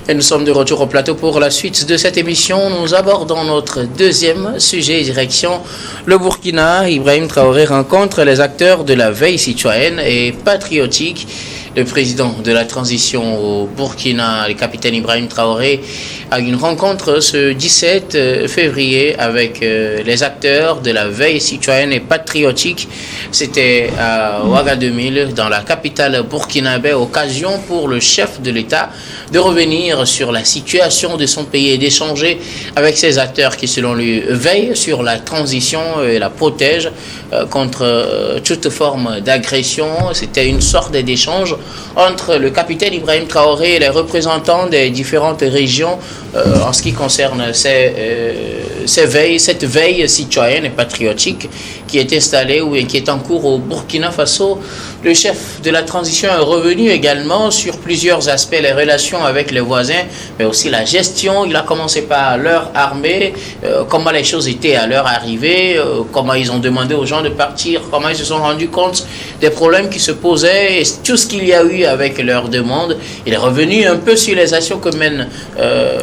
Et nous sommes de retour au plateau pour la suite de cette émission. Nous abordons notre deuxième sujet, direction le Burkina. Ibrahim Traoré rencontre les acteurs de la veille citoyenne et patriotique. Le président de la transition au Burkina, le capitaine Ibrahim Traoré, a eu une rencontre ce 17 février avec les acteurs de la veille citoyenne et patriotique. C'était à Ouagadougou, dans la capitale burkinabé, occasion pour le chef de l'État de revenir sur la situation de son pays et d'échanger avec ces acteurs qui, selon lui, veillent sur la transition et la protègent contre toute forme d'agression. C'était une sorte d'échange entre le capitaine Ibrahim Traoré et les représentants des différentes régions en ce qui concerne cette veille citoyenne et patriotique qui est installée ou qui est en cours au Burkina Faso. Le chef de la transition est revenu également sur plusieurs aspects, les relations avec les voisins, mais aussi la gestion. Il a commencé par leur armée, comment les choses étaient à leur arrivée, comment ils ont demandé aux gens de partir, comment ils se sont rendus compte des problèmes qui se posaient, et tout ce qu'il y a eu avec leur demande. Il est revenu un peu sur les actions que mène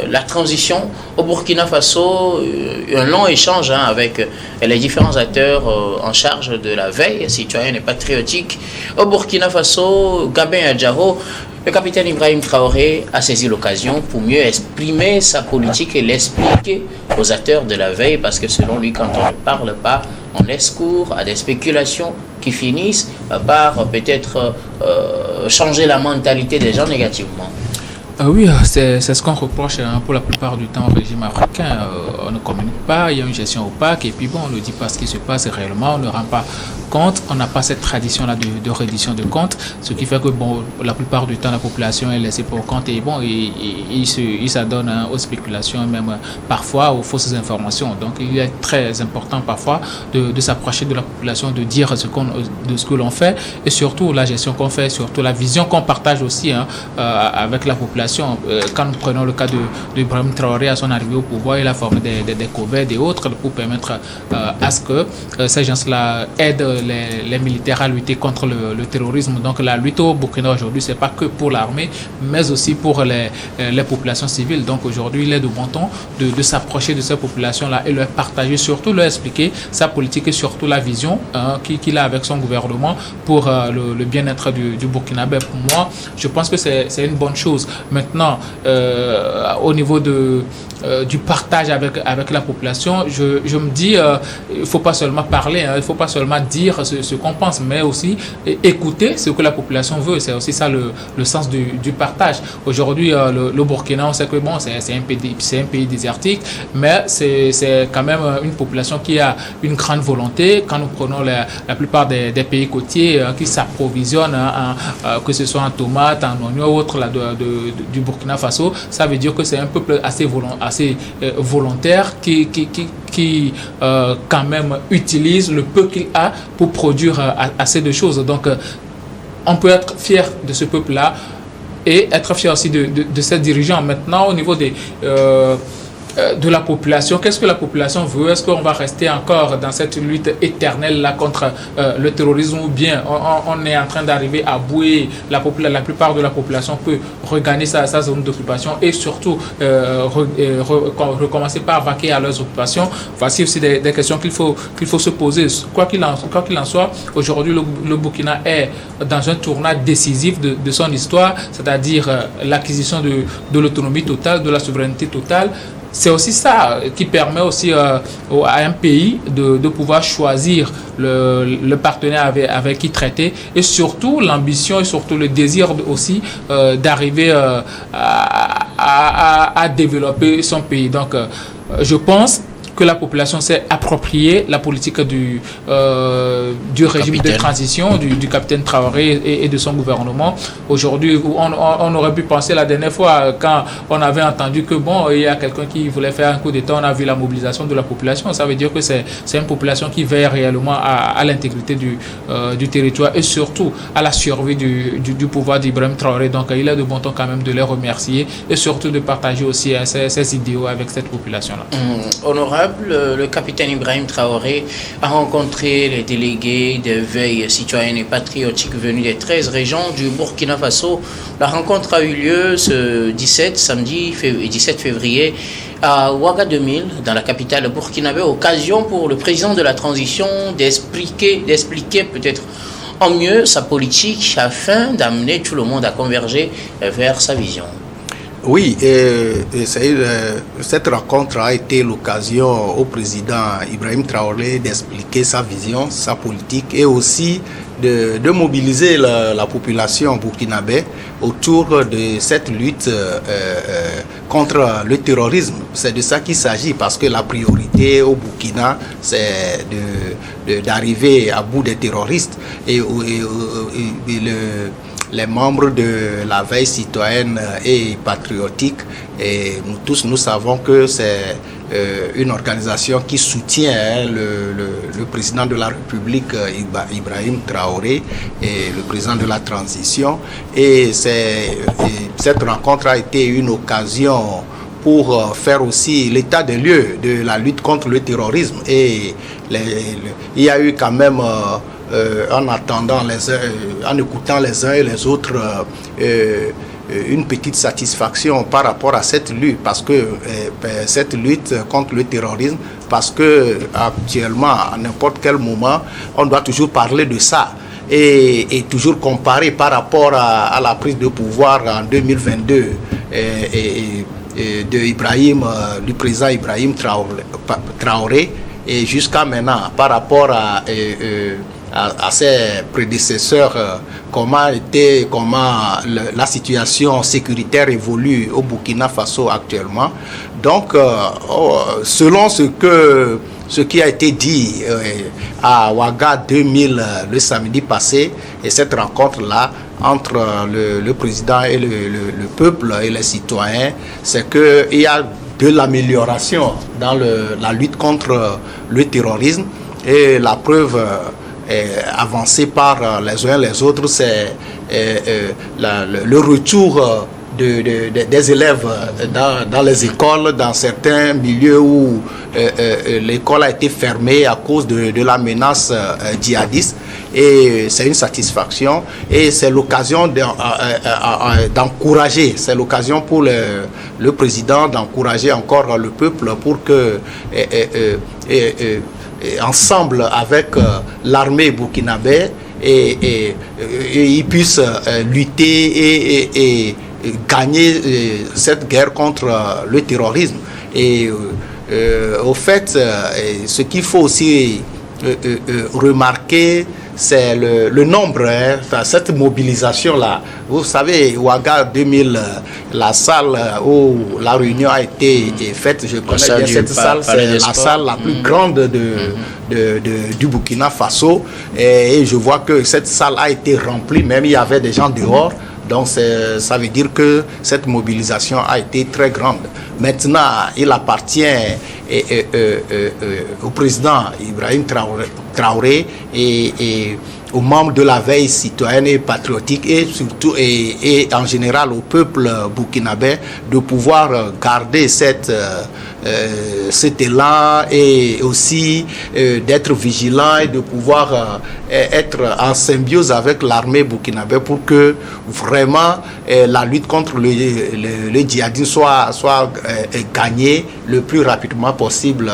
la transition au Burkina Faso, un long échange avec les différents acteurs en charge de la veille citoyenne et patriotique au Burkina Faso. Gabin Adjaro, le capitaine Ibrahim Traoré a saisi l'occasion pour mieux exprimer sa politique et l'expliquer aux acteurs de la veille, parce que selon lui, quand on ne parle pas, on laisse cours à des spéculations qui finissent par peut-être changer la mentalité des gens négativement. Oui, c'est ce qu'on reproche pour la plupart du temps au régime africain. On ne communique pas, il y a une gestion opaque, et puis bon, on ne dit pas ce qui se passe réellement, on ne rend pas compte, on n'a pas cette tradition-là de reddition de comptes, ce qui fait que bon, la plupart du temps, la population est laissée pour compte, et bon, il s'adonne aux spéculations, même parfois aux fausses informations. Donc il est très important parfois de s'approcher de la population, de dire de ce que l'on fait, et surtout la gestion qu'on fait, surtout la vision qu'on partage aussi avec la population. Quand nous prenons le cas de Ibrahim Traoré à son arrivée au pouvoir, il a formé des COVED et autres pour permettre à ce que ces gens-là aident les militaires à lutter contre le terrorisme. Donc la lutte au Burkina aujourd'hui, c'est pas que pour l'armée, mais aussi pour les populations civiles. Donc aujourd'hui, il est de bon ton de s'approcher de ces populations-là et leur partager, surtout leur expliquer sa politique et surtout la vision qu'il a avec son gouvernement pour le bien-être du Burkinabé. Pour moi, je pense que c'est une bonne chose. Maintenant, au niveau du partage avec la population, je me dis, il ne faut pas seulement parler, il ne faut pas seulement dire ce qu'on pense, mais aussi écouter ce que la population veut. C'est aussi ça le sens du partage. Aujourd'hui, le Burkina, on sait que bon, c'est un pays désertique, mais c'est quand même une population qui a une grande volonté. Quand nous prenons la plupart des pays côtiers qui s'approvisionnent, que ce soit en tomates, en oignons ou autres du Burkina Faso, ça veut dire que c'est un peuple assez volontaire qui quand même utilise le peu qu'il a pour produire assez de choses. Donc on peut être fier de ce peuple-là et être fier aussi de ses dirigeants. Maintenant, au niveau de la population, qu'est-ce que la population veut? Est-ce qu'on va rester encore dans cette lutte éternelle là contre le terrorisme, ou bien on est en train d'arriver à bouer la plupart de la population peut regagner sa zone d'occupation et surtout recommencer par vaquer à leurs occupations? Voici aussi des questions qu'il faut se poser. Quoi qu'il en soit, aujourd'hui le Burkina est dans un tournant décisif de son histoire, c'est-à-dire l'acquisition de l'autonomie totale, de la souveraineté totale. C'est aussi ça qui permet aussi à un pays de pouvoir choisir le partenaire avec qui traiter, et surtout l'ambition et surtout le désir aussi d'arriver à développer son pays. Donc je pense que la population s'est appropriée la politique du régime de transition du capitaine Traoré et de son gouvernement. Aujourd'hui, on aurait pu penser la dernière fois, quand on avait entendu que bon, il y a quelqu'un qui voulait faire un coup d'État, on a vu la mobilisation de la population. Ça veut dire que c'est une population qui veille réellement à l'intégrité du territoire et surtout à la survie du pouvoir d'Ibrahim Traoré. Donc il est de bon ton quand même de les remercier et surtout de partager aussi ses idéaux avec cette population-là. Honorable, honorable, le capitaine Ibrahim Traoré a rencontré les délégués de veille citoyenne et patriotique venus des 13 régions du Burkina Faso. La rencontre a eu lieu ce 17 février à Ouagadougou, dans la capitale burkinabé, occasion pour le président de la transition d'expliquer peut-être en mieux sa politique afin d'amener tout le monde à converger vers sa vision. Oui, cette rencontre a été l'occasion au président Ibrahim Traoré d'expliquer sa vision, sa politique et aussi de mobiliser la population burkinabé autour de cette lutte contre le terrorisme. C'est de ça qu'il s'agit parce que la priorité au Burkina, c'est d'arriver à bout des terroristes et les membres de la veille citoyenne et patriotique, et nous tous nous savons que c'est une organisation qui soutient le président de la République Ibrahim Traoré et le président de la transition, et cette rencontre a été une occasion pour faire aussi l'état des lieux de la lutte contre le terrorisme, et il y a eu quand même en attendant en écoutant les uns et les autres une petite satisfaction par rapport à cette lutte, parce que cette lutte contre le terrorisme, parce que actuellement à n'importe quel moment on doit toujours parler de ça et toujours comparer par rapport à la prise de pouvoir en 2022 du président Ibrahim Traoré et jusqu'à maintenant par rapport à ses prédécesseurs, comment la situation sécuritaire évolue au Burkina Faso actuellement. Donc, selon ce qui a été dit à Ouaga 2000 le samedi passé, et cette rencontre-là entre le président et le peuple et les citoyens, c'est qu'il y a de l'amélioration dans la lutte contre le terrorisme, et la preuve avancé par les uns et les autres, c'est le retour des élèves dans les écoles, dans certains milieux où l'école a été fermée à cause de la menace djihadiste, et c'est une satisfaction et c'est l'occasion d'encourager, c'est l'occasion pour le président d'encourager encore le peuple pour que ensemble avec l'armée burkinabé et ils puissent lutter et gagner cette guerre contre le terrorisme. Et au fait, ce qu'il faut aussi remarquer, c'est le nombre, cette mobilisation-là. Vous savez, Ouaga 2000, la salle où la réunion a été faite, je connais bien cette salle, c'est la salle la plus grande du Burkina Faso. Et je vois que cette salle a été remplie, même il y avait des gens dehors. Donc ça veut dire que cette mobilisation a été très grande. Maintenant, il appartient au président Ibrahim Traoré et aux membres de la veille citoyenne et patriotique et surtout et en général au peuple burkinabé de pouvoir garder cet élan et aussi d'être vigilant et de pouvoir être en symbiose avec l'armée burkinabé pour que vraiment la lutte contre le djihadisme soit gagnée le plus rapidement possible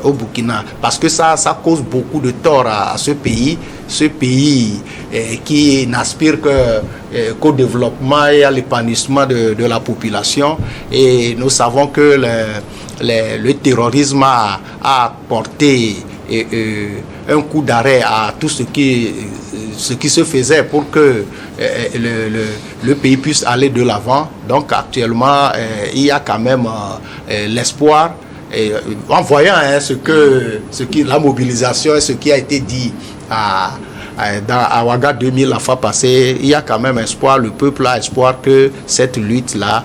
au Burkina, parce que ça cause beaucoup de tort à ce pays qui n'aspire qu'au développement et à l'épanouissement de la population. Et nous savons que le terrorisme a porté un coup d'arrêt à tout ce qui se faisait pour que le pays puisse aller de l'avant. Donc actuellement, il y a quand même l'espoir. Et en voyant la mobilisation et ce qui a été dit à Ouaga 2000 la fois passée, il y a quand même espoir, le peuple a espoir que cette lutte-là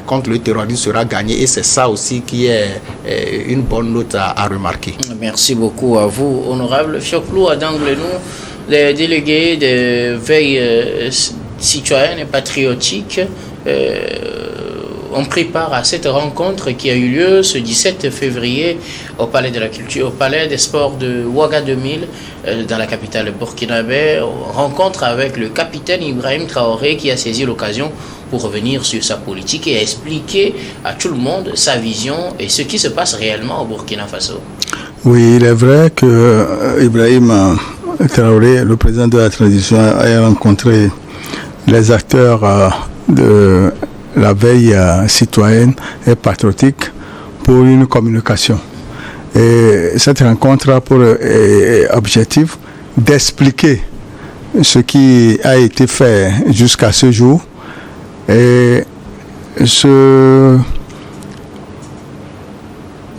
contre le terrorisme sera gagnée, et c'est ça aussi qui est une bonne note à remarquer. Merci beaucoup à vous, honorable Fioklou Adanglenou, les délégués de veille citoyenne et patriotique ont pris part à cette rencontre qui a eu lieu ce 17 février au Palais de la Culture, au Palais des Sports de Ouaga 2000, dans la capitale burkinabé. Rencontre avec le capitaine Ibrahim Traoré qui a saisi l'occasion pour revenir sur sa politique et expliquer à tout le monde sa vision et ce qui se passe réellement au Burkina Faso. Oui, il est vrai que Ibrahim Traoré, le président de la transition, a rencontré les acteurs de la veille citoyenne et patriotique pour une communication. Et cette rencontre a pour objectif d'expliquer ce qui a été fait jusqu'à ce jour et se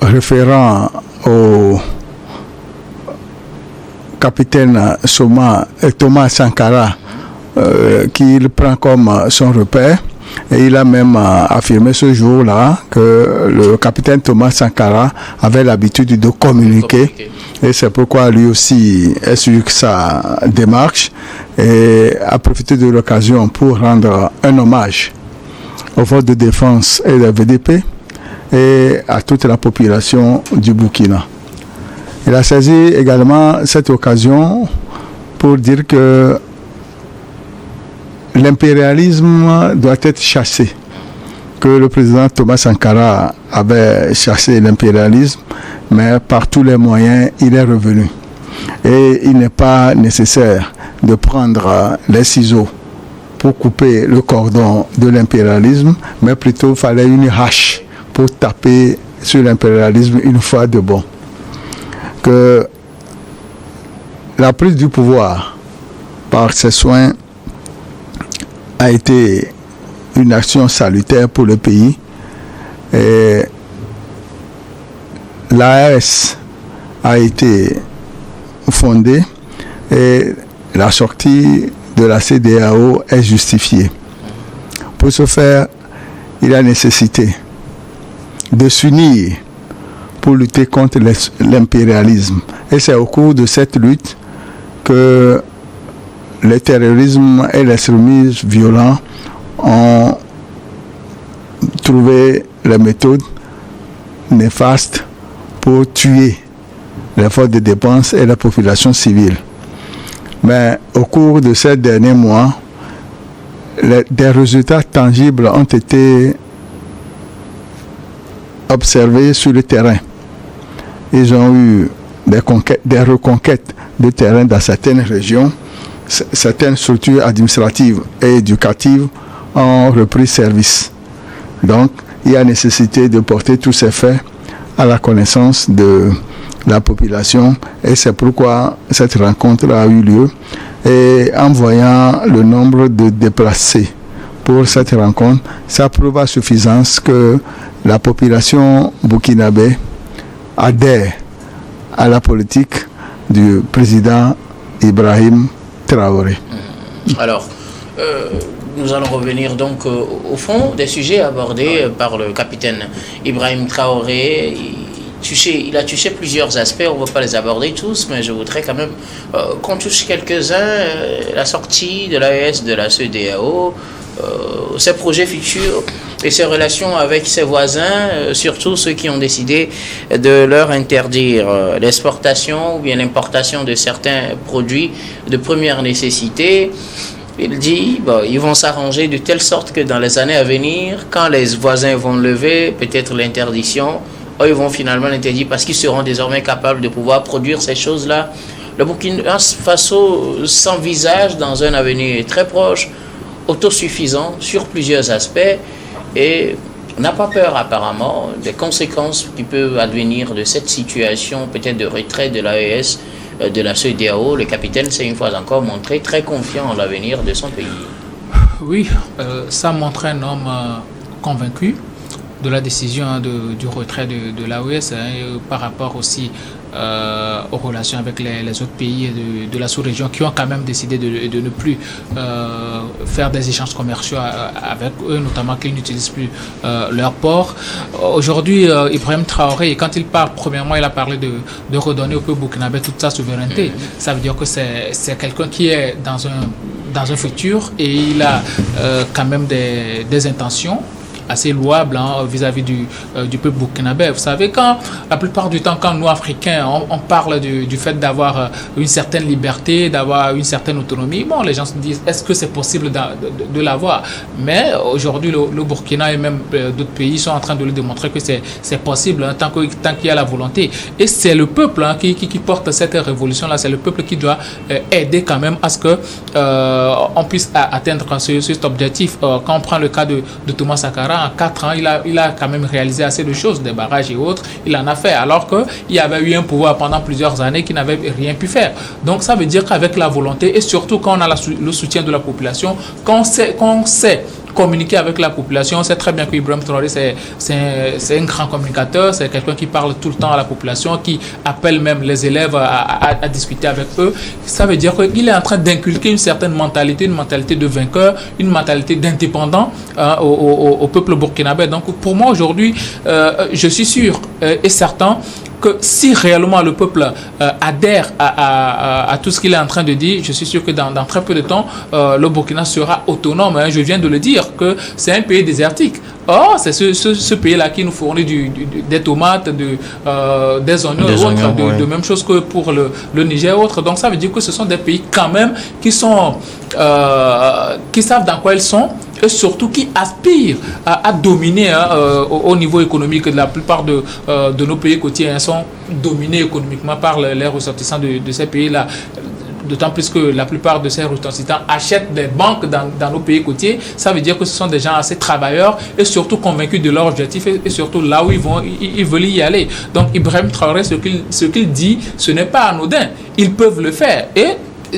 référant au capitaine Thomas Sankara qu'il prend comme son repère. Et il a même affirmé ce jour-là que le capitaine Thomas Sankara avait l'habitude de communiquer. Et c'est pourquoi lui aussi est sur sa démarche et a profité de l'occasion pour rendre un hommage aux forces de défense et de la VDP et à toute la population du Burkina. Il a saisi également cette occasion pour dire que l'impérialisme doit être chassé, que le président Thomas Sankara avait chassé l'impérialisme, mais par tous les moyens, il est revenu. Et il n'est pas nécessaire de prendre les ciseaux pour couper le cordon de l'impérialisme, mais plutôt il fallait une hache pour taper sur l'impérialisme une fois de bon. Que la prise du pouvoir par ses soins a été une action salutaire pour le pays. Et l'AES a été fondée et la sortie de la CEDEAO est justifiée. Pour ce faire, il y a nécessité de s'unir pour lutter contre l'impérialisme. Et c'est au cours de cette lutte que le terrorisme et l'extrémisme violent ont trouvé les méthodes néfastes pour tuer les forces de défense et la population civile. Mais au cours de ces derniers mois, des résultats tangibles ont été observés sur le terrain. Ils ont eu des reconquêtes de terrain dans certaines régions. Certaines structures administratives et éducatives ont repris service. Donc, il y a nécessité de porter tous ces faits à la connaissance de la population et c'est pourquoi cette rencontre a eu lieu. Et en voyant le nombre de déplacés pour cette rencontre, ça prouve à suffisance que la population burkinabé adhère à la politique du président Ibrahim Traoré. Alors, nous allons revenir donc au fond des sujets abordés par le capitaine Ibrahim Traoré. Il a touché plusieurs aspects, on ne va pas les aborder tous, mais je voudrais quand même qu'on touche quelques-uns. La sortie de l'AES, de la CEDEAO, ses projets futurs et ses relations avec ses voisins, surtout ceux qui ont décidé de leur interdire l'exportation ou bien l'importation de certains produits de première nécessité. Il dit ils vont s'arranger de telle sorte que dans les années à venir, quand les voisins vont lever peut-être l'interdiction, ils vont finalement l'interdire parce qu'ils seront désormais capables de pouvoir produire ces choses-là. Le Burkina Faso s'envisage dans un avenir très proche, autosuffisant sur plusieurs aspects et n'a pas peur apparemment des conséquences qui peuvent advenir de cette situation, peut-être de retrait de l'AES, de la CEDEAO. Le capitaine s'est une fois encore montré très confiant en l'avenir de son pays. Oui, ça montre un homme convaincu de la décision du retrait de l'AES par rapport aussi aux relations avec les autres pays de la sous-région qui ont quand même décidé de ne plus faire des échanges commerciaux avec eux, notamment qu'ils n'utilisent plus leur port. Aujourd'hui, Ibrahim Traoré, quand il parle, premièrement, il a parlé de redonner au peuple burkinabé toute sa souveraineté. Ça veut dire que c'est quelqu'un qui est dans un futur et il a quand même des intentions assez louable vis-à-vis du peuple burkinabé. Vous savez, la plupart du temps, quand nous, Africains, on parle du fait d'avoir une certaine liberté, d'avoir une certaine autonomie, bon, les gens se disent, est-ce que c'est possible de l'avoir? Mais aujourd'hui, le Burkina et même d'autres pays sont en train de le démontrer que c'est possible tant qu'il y a la volonté. Et c'est le peuple qui porte cette révolution-là, c'est le peuple qui doit aider quand même à ce qu'on puisse atteindre cet objectif. Quand on prend le cas de Thomas Sankara, en 4 ans, il a quand même réalisé assez de choses, des barrages et autres, il en a fait, alors qu'il y avait eu un pouvoir pendant plusieurs années qui n'avait rien pu faire. Donc ça veut dire qu'avec la volonté, et surtout quand on a le soutien de la population, quand on sait communiquer avec la population, on sait très bien qu'Ibrahim Traoré, c'est un grand communicateur, c'est quelqu'un qui parle tout le temps à la population, qui appelle même les élèves à discuter avec eux. Ça veut dire qu'il est en train d'inculquer une certaine mentalité, une mentalité de vainqueur, une mentalité d'indépendant au peuple burkinabé. Donc pour moi aujourd'hui, je suis sûr et certain que si réellement le peuple adhère à tout ce qu'il est en train de dire, je suis sûr que dans très peu de temps, le Burkina sera autonome. Je viens de le dire, que c'est un pays désertique. Or, c'est ce pays-là qui nous fournit des tomates, des oignons et autres, de même chose que pour le Niger et autres. Donc ça veut dire que ce sont des pays quand même qui savent dans quoi ils sont, et surtout qui aspirent à dominer au niveau économique. La plupart de nos pays côtiers sont dominés économiquement par les ressortissants de ces pays-là. D'autant plus que la plupart de ces ressortissants achètent des banques dans nos pays côtiers. Ça veut dire que ce sont des gens assez travailleurs et surtout convaincus de leur objectif et surtout là où ils veulent y aller. Donc Ibrahim Traoré, ce qu'il dit, ce n'est pas anodin. Ils peuvent le faire. Et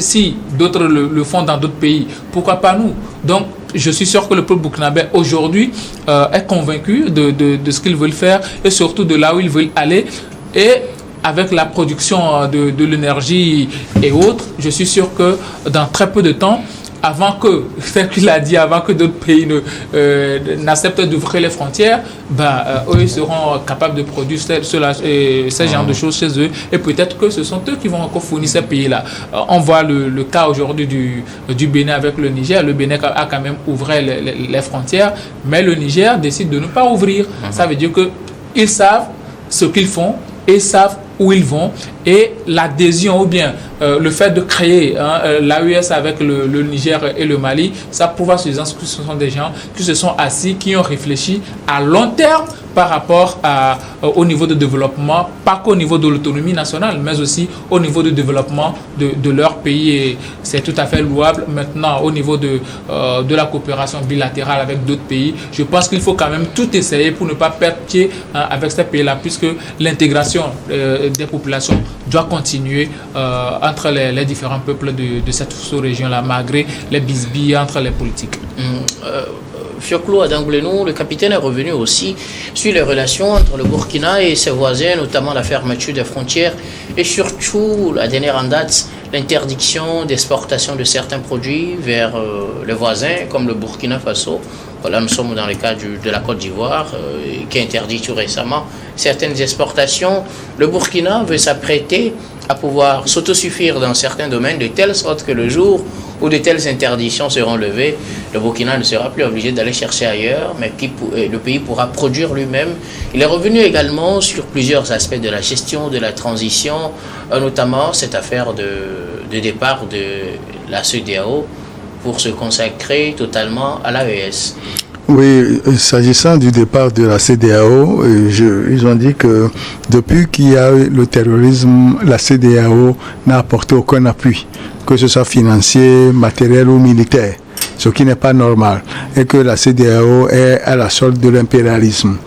si d'autres le font dans d'autres pays, pourquoi pas nous? Donc je suis sûr que le peuple burkinabé aujourd'hui est convaincu de ce qu'ils veulent faire et surtout de là où ils veulent aller. Et avec la production de l'énergie et autres, je suis sûr que dans très peu de temps, avant que d'autres pays n'acceptent d'ouvrir les frontières, eux ils seront capables de produire ce genre de choses chez eux. Et peut-être que ce sont eux qui vont encore fournir ces pays-là. On voit le cas aujourd'hui du Bénin avec le Niger. Le Bénin a quand même ouvert les frontières, mais le Niger décide de ne pas ouvrir. Ça veut dire qu'ils savent ce qu'ils font et savent où ils vont, et l'adhésion ou bien le fait de créer l'AES avec le Niger et le Mali, ça prouve à ce sont des gens qui se sont assis, qui ont réfléchi à long terme par rapport au niveau de développement, pas qu'au niveau de l'autonomie nationale, mais aussi au niveau de développement de leur pays. Et c'est tout à fait louable. Maintenant, au niveau de la coopération bilatérale avec d'autres pays, je pense qu'il faut quand même tout essayer pour ne pas perdre pied avec ces pays-là, puisque l'intégration des populations doit continuer entre les différents peuples de cette sous-région-là, malgré les bisbilles entre les politiques. Fioclo Adangoulenou, le capitaine est revenu aussi sur les relations entre le Burkina et ses voisins, notamment la fermeture des frontières et surtout, la dernière en date, l'interdiction d'exportation de certains produits vers les voisins comme le Burkina Faso. Là, nous sommes dans le cas de la Côte d'Ivoire qui a interdit tout récemment certaines exportations. Le Burkina veut s'apprêter à pouvoir s'autosuffire dans certains domaines de telle sorte que le jour où de telles interdictions seront levées, le Burkina ne sera plus obligé d'aller chercher ailleurs, mais le pays pourra produire lui-même. Il est revenu également sur plusieurs aspects de la gestion, de la transition, notamment cette affaire de départ de la CEDEAO pour se consacrer totalement à l'AES. Oui, s'agissant du départ de la CEDEAO, ils ont dit que depuis qu'il y a eu le terrorisme, la CEDEAO n'a apporté aucun appui, que ce soit financier, matériel ou militaire, ce qui n'est pas normal, et que la CEDEAO est à la solde de l'impérialisme.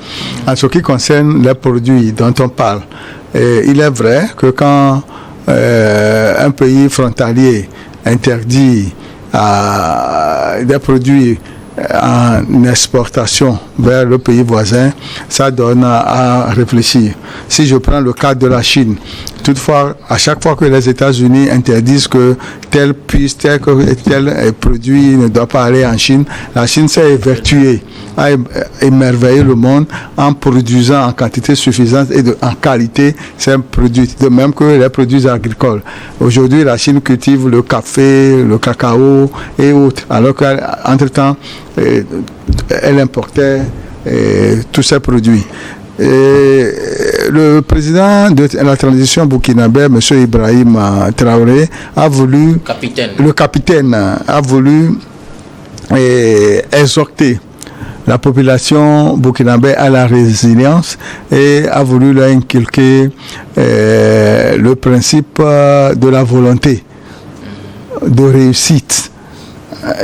En ce qui concerne les produits dont on parle, il est vrai que quand un pays frontalier interdit des produits en exportation vers le pays voisin, ça donne à réfléchir. Si je prends le cas de la Chine, toutefois, à chaque fois que les États-Unis interdisent que tel produit ne doit pas aller en Chine, la Chine s'est évertuée à émerveiller le monde en produisant en quantité suffisante et en qualité ces produits, de même que les produits agricoles. Aujourd'hui, la Chine cultive le café, le cacao et autres, alors qu'entre-temps, elle importait tous ces produits. Et le président de la transition burkinabé, M. Ibrahim Traoré, le capitaine a voulu exhorter la population burkinabé à la résilience et a voulu leur inculquer le principe de la volonté de réussite.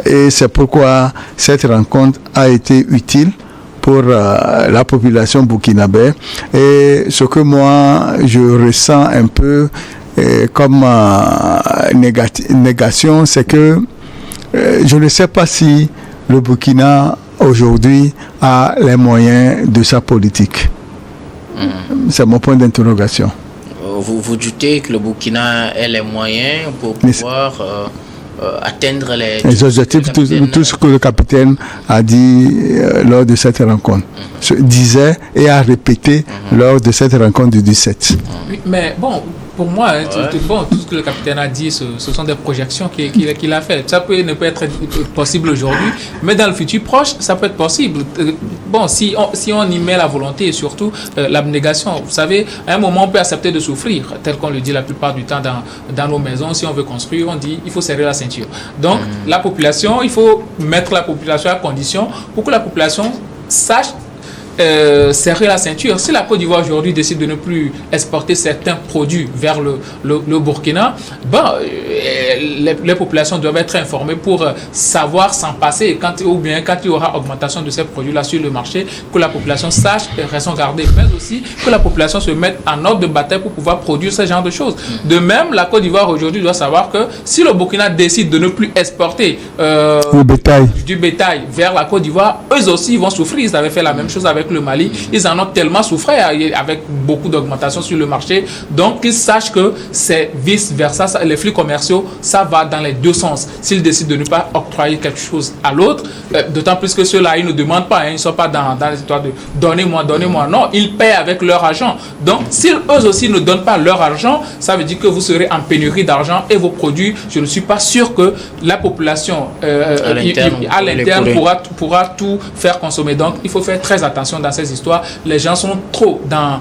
Et c'est pourquoi cette rencontre a été utile pour la population burkinabé. Et ce que moi, je ressens un peu comme négation, c'est que je ne sais pas si le Burkina aujourd'hui a les moyens de sa politique. C'est mon point d'interrogation. Vous doutez que le Burkina ait les moyens pour pouvoir atteindre les objectifs, tout ce que le capitaine a dit lors de cette rencontre, disait et a répété lors de cette rencontre du 17. Oui, mais bon, pour moi, tout ce que le capitaine a dit, ce sont des projections qu'il a faites. Ça ne peut être possible aujourd'hui, mais dans le futur proche, ça peut être possible. Bon, si on y met la volonté et surtout l'abnégation, vous savez, à un moment, on peut accepter de souffrir, tel qu'on le dit la plupart du temps dans nos maisons. Si on veut construire, on dit il faut serrer la ceinture. Donc, la population, il faut mettre la population à condition pour que la population sache serrer la ceinture. Si la Côte d'Ivoire aujourd'hui décide de ne plus exporter certains produits vers le Burkina, les populations doivent être informées pour savoir s'en passer ou bien quand il y aura augmentation de ces produits-là sur le marché, que la population sache raison garder, mais aussi que la population se mette en ordre de bataille pour pouvoir produire ce genre de choses. De même, la Côte d'Ivoire aujourd'hui doit savoir que si le Burkina décide de ne plus exporter du bétail vers la Côte d'Ivoire, eux aussi vont souffrir. Ils avaient fait la même chose avec le Mali, ils en ont tellement souffert avec beaucoup d'augmentation sur le marché. Donc qu'ils sachent que c'est vice versa, les flux commerciaux, ça va dans les deux sens. S'ils décident de ne pas octroyer quelque chose à l'autre, d'autant plus que ceux-là, ils ne demandent pas, ils ne sont pas dans l'histoire de donnez-moi. Non, ils paient avec leur argent. Donc s'ils eux aussi ne donnent pas leur argent, ça veut dire que vous serez en pénurie d'argent et vos produits, je ne suis pas sûr que la population à l'interne pourra tout faire consommer. Donc il faut faire très attention dans ces histoires. Les gens sont trop dans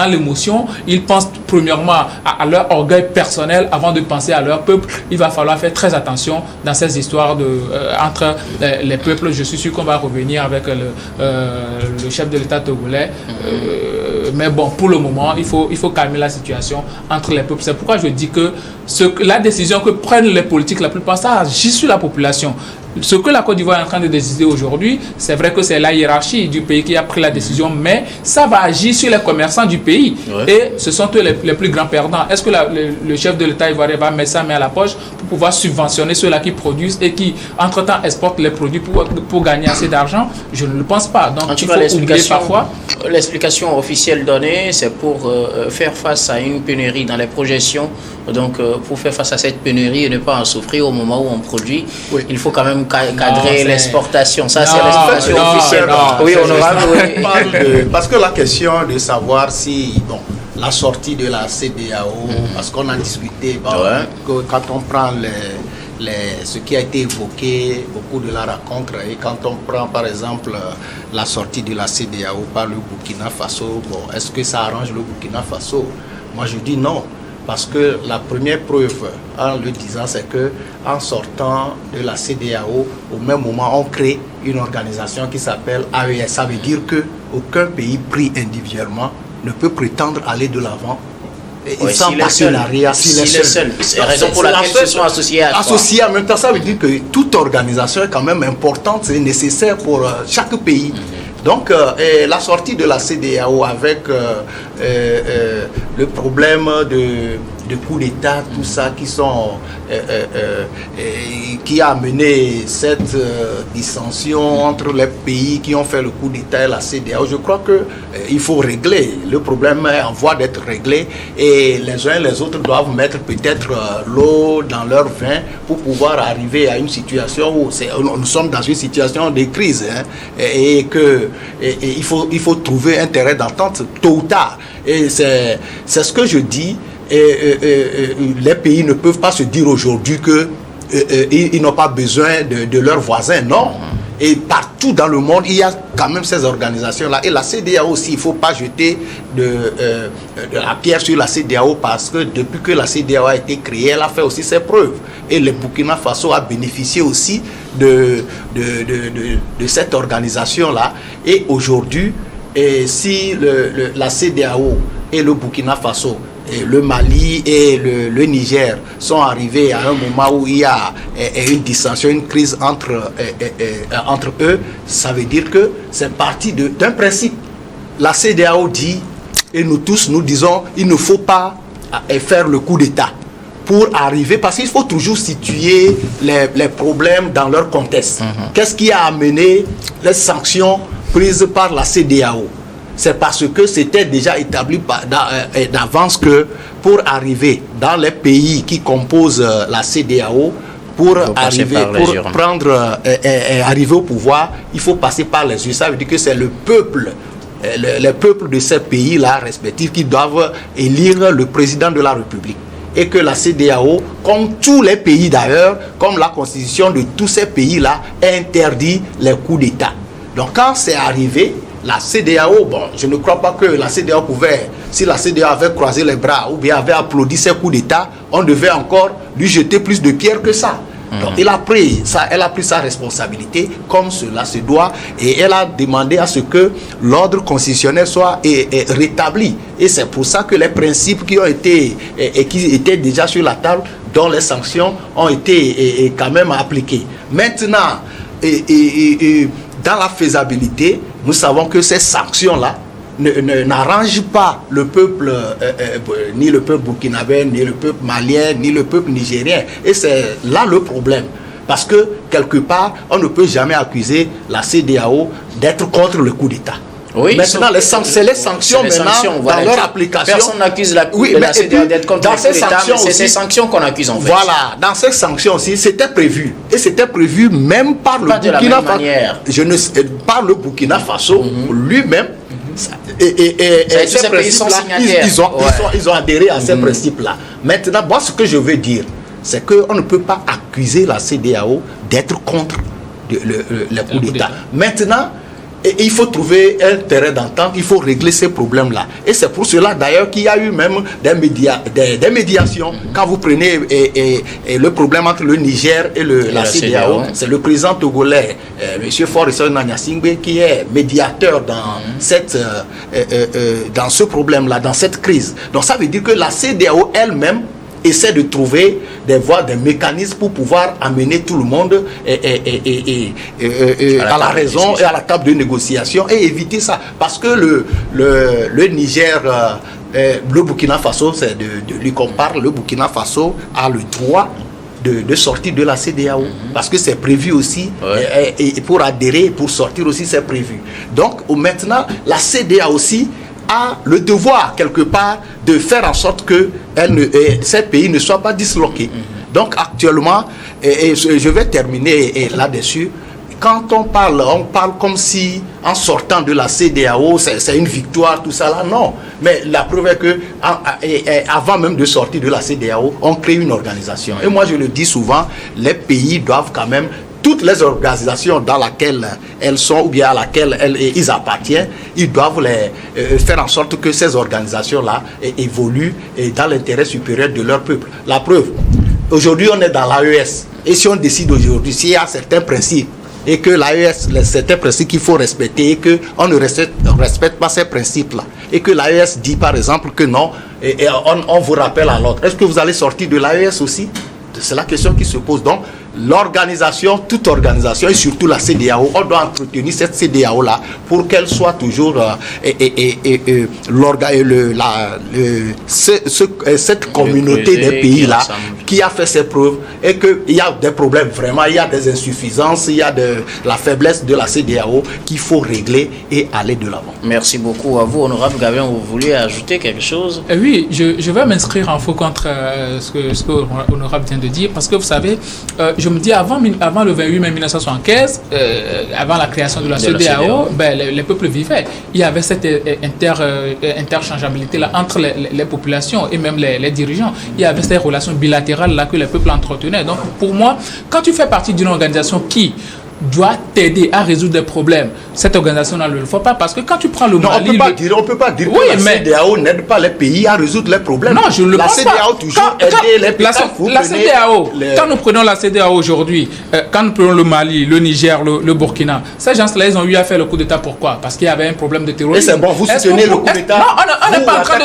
l'émotion. Ils pensent premièrement à leur orgueil personnel avant de penser à leur peuple. Il va falloir faire très attention dans ces histoires entre les peuples. Je suis sûr qu'on va revenir avec le chef de l'État togolais. Mais bon, pour le moment, il faut calmer la situation entre les peuples. C'est pourquoi je dis que la décision que prennent les politiques, la plupart, ça agit sur la population. Ce que la Côte d'Ivoire est en train de décider aujourd'hui, c'est vrai que c'est la hiérarchie du pays qui a pris la décision, mais ça va agir sur les commerçants du pays. Ouais. Et ce sont eux les plus grands perdants. Est-ce que le chef de l'État ivoirien va mettre sa main à la poche pour pouvoir subventionner ceux-là qui produisent et qui, entre-temps, exportent les produits pour gagner assez d'argent? Je ne le pense pas. Donc, il faut oublier parfois. L'explication officielle donnée, c'est pour faire face à une pénurie dans les projections. Donc, pour faire face à cette pénurie et ne pas en souffrir au moment où on produit, il faut quand même cadrer l'exportation. Ça, c'est l'explication officielle. Oui, parce que la question de savoir si la sortie de la CEDEAO, parce qu'on a discuté, que quand on prend ce qui a été évoqué au cours de la rencontre, et quand on prend par exemple la sortie de la CEDEAO par le Burkina Faso, est-ce que ça arrange le Burkina Faso? Moi je dis non. Parce que la première preuve, en le disant, c'est que en sortant de la CEDEAO, au même moment, on crée une organisation qui s'appelle AES. Ça veut dire qu'aucun pays pris individuellement ne peut prétendre aller de l'avant sans partenariat. C'est la raison pour laquelle ils se sont associés à ça. Associés en même temps, ça veut dire que toute organisation est quand même importante, c'est nécessaire pour chaque pays. Donc, la sortie de la CEDEAO avec le problème de coup d'État, tout ça qui a amené cette dissension entre les pays qui ont fait le coup d'État et la CEDEAO, je crois qu'il faut régler. Le problème est en voie d'être réglé et les uns et les autres doivent mettre peut-être l'eau dans leur vin pour pouvoir arriver à une situation où nous sommes dans une situation de crise et il faut trouver un terrain d'entente tôt ou tard. Et c'est ce que je dis. Les pays ne peuvent pas se dire aujourd'hui qu'ils n'ont pas besoin de leurs voisins. Non. Et partout dans le monde, il y a quand même ces organisations-là. Et la CEDEAO aussi, il ne faut pas jeter de la pierre sur la CEDEAO parce que depuis que la CEDEAO a été créée, elle a fait aussi ses preuves. Et le Burkina Faso a bénéficié aussi de cette organisation-là. Et aujourd'hui, si la CEDEAO et le Burkina Faso, et le Mali et le Niger sont arrivés à un moment où il y a une dissension, une crise entre eux, ça veut dire que c'est parti d'un principe. La CEDEAO dit, et nous tous nous disons, il ne faut pas faire le coup d'État pour arriver, parce qu'il faut toujours situer les problèmes dans leur contexte. Qu'est-ce qui a amené les sanctions prises par la CEDEAO? C'est parce que c'était déjà établi d'avance que pour arriver dans les pays qui composent la CEDEAO, pour arriver au pouvoir, il faut passer par les urnes. Ça veut dire que c'est le peuple, les peuples de ces pays-là respectifs qui doivent élire le président de la République. Et que la CEDEAO, comme tous les pays d'ailleurs, comme la constitution de tous ces pays-là, interdit les coups d'État. Donc quand c'est arrivé, la CEDEAO, bon, je ne crois pas que la CEDEAO pouvait, si la CEDEAO avait croisé les bras ou bien avait applaudi ces coups d'État, on devait encore lui jeter plus de pierres que ça. Donc elle a pris sa responsabilité comme cela se doit et elle a demandé à ce que l'ordre constitutionnel soit rétabli. Et c'est pour ça que les principes qui étaient déjà sur la table, dont les sanctions ont été quand même appliquées. Maintenant, dans la faisabilité, nous savons que ces sanctions-là n'arrangent pas le peuple, ni le peuple burkinabé, ni le peuple malien, ni le peuple nigérien. Et c'est là le problème. Parce que, quelque part, on ne peut jamais accuser la CEDEAO d'être contre le coup d'État. Oui, maintenant, c'est les sanctions dans leur application. Personne n'accuse la CEDEAO d'être contre le coup d'État, mais c'est ces sanctions qu'on accuse en fait. Voilà, dans ces sanctions aussi, c'était prévu. Et c'était prévu même par le Burkina Faso. Par le Burkina Faso lui-même. Ces principes-là, ils ont adhéré à ces principes-là. Maintenant, moi, ce que je veux dire, c'est qu'on ne peut pas accuser la CEDEAO d'être contre le coup d'État. Maintenant, il faut trouver un terrain d'entente, il faut régler ces problèmes-là. Et c'est pour cela d'ailleurs qu'il y a eu même des médiations. Quand vous prenez le problème entre le Niger et la CEDEAO, c'est le président togolais, M. Faure Gnassingbé, qui est médiateur dans ce problème-là, dans cette crise. Donc ça veut dire que la CEDEAO elle-même essaie de trouver des voies, des mécanismes pour pouvoir amener tout le monde à la raison et à la table de négociation et éviter ça. Parce que le Niger, le Burkina Faso, c'est de lui qu'on parle, le Burkina Faso a le droit de sortir de la CEDEAO. Parce que c'est prévu aussi, et pour adhérer, pour sortir aussi, c'est prévu. Donc maintenant, la CEDEAO aussi a le devoir, quelque part, de faire en sorte que ces pays ne soient pas disloqués. Donc actuellement, et je vais terminer là-dessus, quand on parle comme si en sortant de la CEDEAO, c'est une victoire, tout ça là, non. Mais la preuve est que avant même de sortir de la CEDEAO, on crée une organisation. Et moi je le dis souvent, les pays doivent quand même, toutes les organisations dans lesquelles elles sont ou bien à laquelle ils appartiennent, ils doivent faire en sorte que ces organisations-là évoluent dans l'intérêt supérieur de leur peuple. La preuve, aujourd'hui on est dans l'AES. Et si on décide aujourd'hui, s'il y a certains principes, et que l'AES, certains principes qu'il faut respecter, et qu'on ne respecte pas ces principes-là, et que l'AES dit par exemple que non, on vous rappelle à l'ordre, est-ce que vous allez sortir de l'AES aussi? C'est la question qui se pose. Donc, l'organisation, toute organisation, et surtout la CEDEAO, on doit entretenir cette CEDEAO-là pour qu'elle soit toujours cette communauté des pays-là qui a fait ses preuves et qu'il y a des problèmes vraiment, il y a des insuffisances, il y a de la faiblesse de la CEDEAO qu'il faut régler et aller de l'avant. Merci beaucoup à vous, honorable Gabin. Vous vouliez ajouter quelque chose? Oui, je vais m'inscrire en faux contre ce que honorable vient de dire, parce que vous savez, je me dis avant le 28 mai 1975, avant la création de la CEDEAO, les peuples vivaient. Il y avait cette interchangeabilité-là entre les populations et même les dirigeants. Il y avait ces relations bilatérales là que les peuples entretenaient. Donc pour moi, quand tu fais partie d'une organisation qui doit t'aider à résoudre des problèmes. Cette organisation ne le fait pas parce que quand tu prends le Non, Mali... on peut pas dire Oui, que la CEDEAO n'aide pas les pays à résoudre les problèmes. Non, je ne le pense pas. La CEDEAO toujours aidé les pays. La CEDEAO, quand nous prenons la CEDEAO aujourd'hui, quand nous prenons le Mali, le Niger, le Burkina, ces gens-là, ils ont eu à faire le coup d'État. Pourquoi? Parce qu'il y avait un problème de terrorisme. Et c'est bon, vous soutenez le coup d'État. Non, on n'est pas en train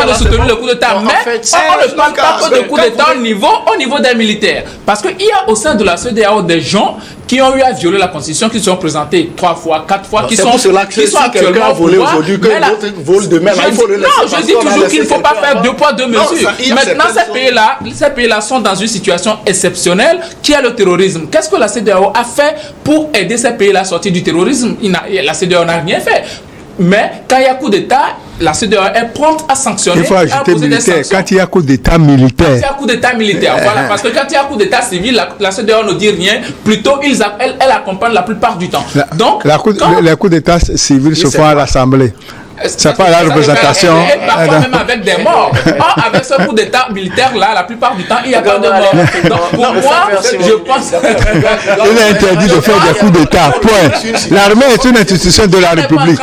de soutenir le coup d'État, mais on ne parle pas que de coup d'État au niveau des militaires. Parce qu'il y a au sein de la CEDEAO des gens qui ont eu à violer la Constitution, qui se sont présentés 3 fois, 4 fois, qui sont actuellement volés aujourd'hui, que l'autre vole demain. Il faut le laisser. Non, je dis toujours qu'il ne faut pas faire 2 poids 2 mesures. Maintenant, ces pays-là sont dans une situation exceptionnelle qui est le terrorisme. Qu'est-ce que la CEDEAO a fait pour aider ces pays-là à sortir du terrorisme? La CEDEAO n'a rien fait. Mais quand il y a coup d'État, la CEDEAO est prompte à sanctionner. Il faut ajouter militaire. Quand il y a coup d'État militaire. Quand il y a coup d'État militaire, voilà. Parce que quand il y a coup d'État civil, la CEDEAO ne dit rien. Plutôt, elle accompagne la plupart du temps. Donc, les coups d'État civils se font à l'Assemblée. C'est pas la représentation. Et parfois même avec des morts. Avec ce coup d'État militaire là, la plupart du temps, il n'y a pas de morts. Donc pour moi, je pense. Il est interdit de faire des coups d'État. Point. L'armée est une institution de la République.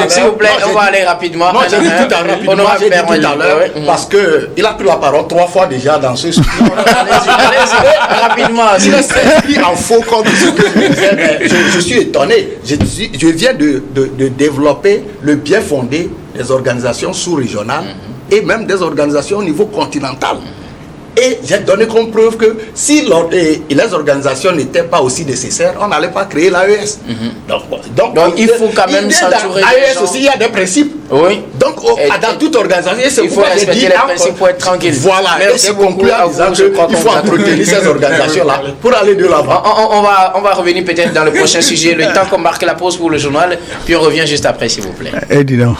S'il vous plaît, on va aller rapidement. Non, j'ai dit tout à l'heure, parce qu'il a pris la parole 3 fois déjà dans ce sujet. Allez-y, rapidement. Il est en faux comme ce que je disais, mais je suis étonné. Je viens de développer le bien fondé des organisations sous-régionales et même des organisations au niveau continental. Et j'ai donné comme preuve que si les organisations n'étaient pas aussi nécessaires, on n'allait pas créer l'AES. Donc il faut quand même s'entourer. L'AES aussi, il y a des principes. Oui. Donc dans toute organisation, il faut respecter les principes pour être tranquille. Voilà. Merci beaucoup. Il faut entretenir ces organisations-là pour aller de l'avant. On va revenir peut-être dans le prochain sujet. Le temps qu'on marque la pause pour le journal, puis on revient juste après, s'il vous plaît. Eh, dis donc.